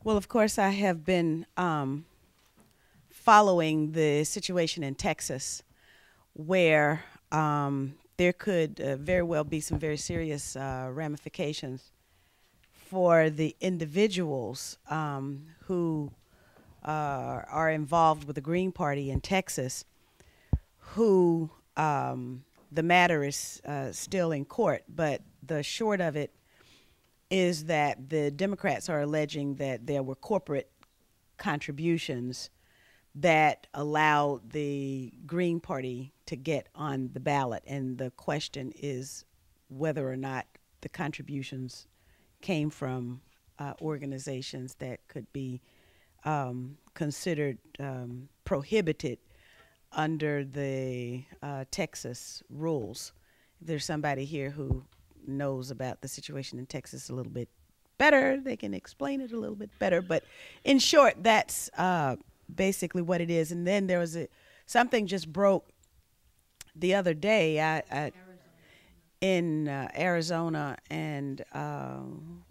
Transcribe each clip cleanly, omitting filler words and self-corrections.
Well, of course, I have been following the situation in Texas where there could very well be some very serious ramifications for the individuals who are involved with the Green Party in Texas, who the matter is still in court. But the short of it is that the Democrats are alleging that there were corporate contributions that allowed the Green Party to get on the ballot. And the question is whether or not the contributions came from organizations that could be considered prohibited under the Texas rules. If there's somebody here who knows about the situation in Texas a little bit better, they can explain it a little bit better. But in short, that's basically what it is. And then there was something just broke the other day in Arizona, and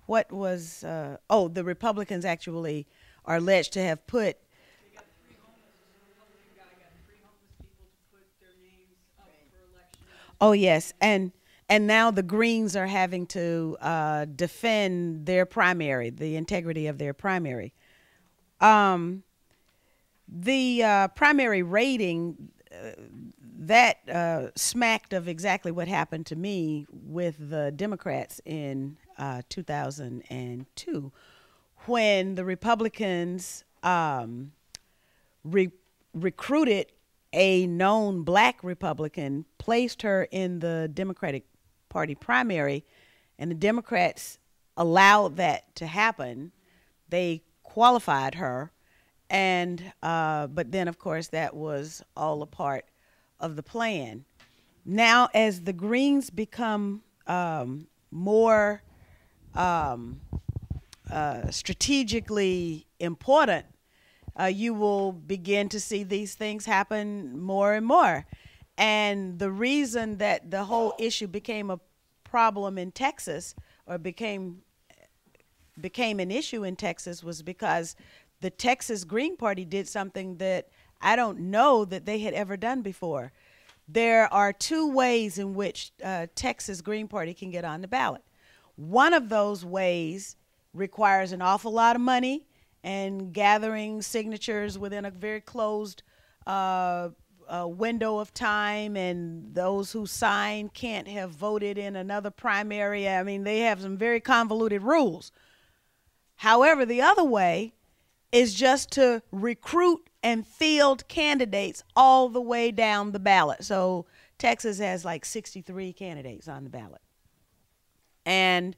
what was the Republicans actually are alleged to have put. They got three homeless. Republican guy got three homeless people to put their names up for election. Oh yes, and now the Greens are having to defend their primary, the integrity of their primary. The primary rating, that smacked of exactly what happened to me with the Democrats in 2002, when the Republicans recruited a known black Republican, placed her in the Democratic Party primary, and the Democrats allowed that to happen. They qualified her. And but then, of course, that was all a part of the plan. Now, as the Greens become more strategically important, you will begin to see these things happen more and more. And the reason that the whole issue became a problem in Texas, or became an issue in Texas, was because the Texas Green Party did something that I don't know that they had ever done before. There are two ways in which Texas Green Party can get on the ballot. One of those ways requires an awful lot of money and gathering signatures within a very closed window of time, and those who sign can't have voted in another primary. I mean, they have some very convoluted rules. However, the other way is just to recruit and field candidates all the way down the ballot. So Texas has like 63 candidates on the ballot. And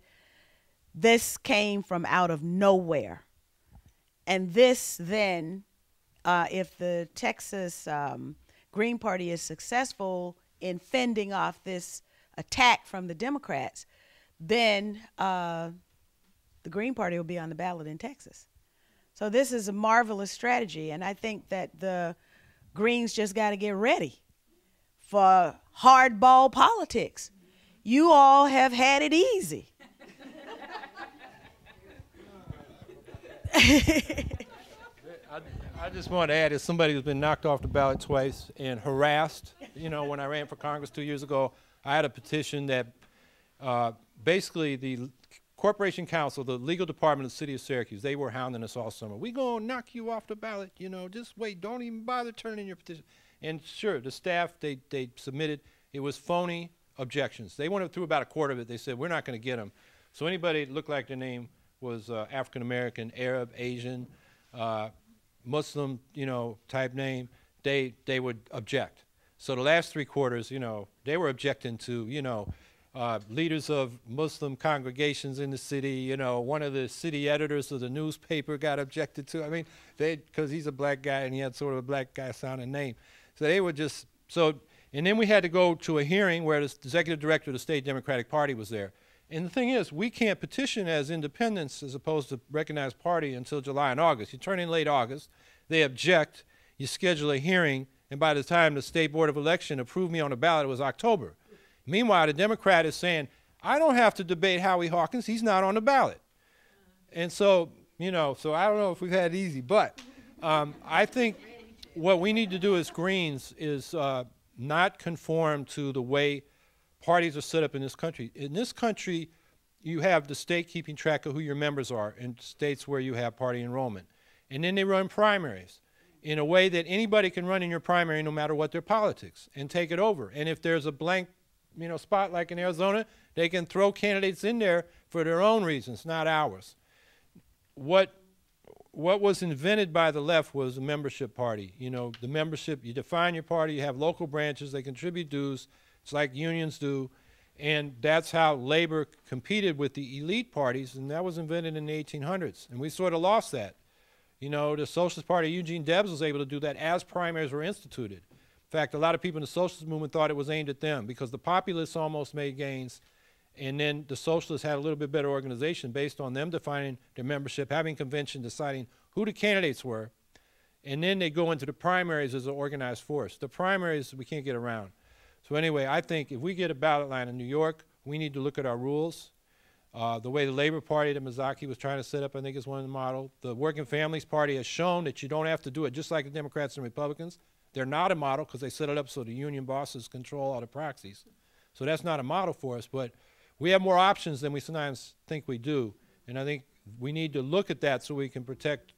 this came from out of nowhere. And this then, if the Texas Green Party is successful in fending off this attack from the Democrats, then the Green Party will be on the ballot in Texas. So this is a marvelous strategy, and I think that the Greens just got to get ready for hardball politics. You all have had it easy. I just want to add, as somebody who's been knocked off the ballot twice and harassed, when I ran for Congress 2 years ago, I had a petition that basically the Corporation Counsel, the legal department of the city of Syracuse, they were hounding us all summer. We gonna knock you off the ballot, just wait, don't even bother turning in your petition. And sure, the staff, they submitted, it was phony objections. They went through about a quarter of it. They said, we're not gonna get them. So anybody that looked like their name was African-American, Arab, Asian, Muslim, type name, they would object. So the last three quarters, they were objecting to, leaders of Muslim congregations in the city. One of the city editors of the newspaper got objected to. I mean, because he's a black guy and he had sort of a black guy sounding name. So they were just, and then we had to go to a hearing where the executive director of the state Democratic Party was there. And the thing is, we can't petition as independents as opposed to recognized party until July and August. You turn in late August, they object, you schedule a hearing, and by the time the State Board of Election approved me on the ballot, it was October. Meanwhile, the Democrat is saying, I don't have to debate Howie Hawkins. He's not on the ballot. And so, You know, so I don't know if we've had it easy, but I think what we need to do as Greens is not conform to the way parties are set up in this country. In this country, you have the state keeping track of who your members are in states where you have party enrollment. And then they run primaries in a way that anybody can run in your primary no matter what their politics and take it over. And if there's a blank, you know, spot like in Arizona, they can throw candidates in there for their own reasons, not ours. What was invented by the left was a membership party. You know, the membership, you define your party, you have local branches, they contribute dues, it's like unions do, and that's how labor competed with the elite parties, and that was invented in the 1800s, and we sort of lost that. You know, the Socialist Party, Eugene Debs was able to do that as primaries were instituted. In fact, a lot of people in the socialist movement thought it was aimed at them because the populists almost made gains, and then the socialists had a little bit better organization based on them defining their membership, having convention, deciding who the candidates were, and then they go into the primaries as an organized force. The primaries we can't get around. So anyway, I think if we get a ballot line in New York, we need to look at our rules. The way the Labor Party that Mazzocchi was trying to set up, I think, is one of the model. The Working Families Party has shown that you don't have to do it, just like the Democrats and Republicans. They're not a model because they set it up so the union bosses control all the proxies. So that's not a model for us, but we have more options than we sometimes think we do, and I think we need to look at that so we can protect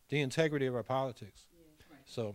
the integrity of our politics. Yeah, right. So.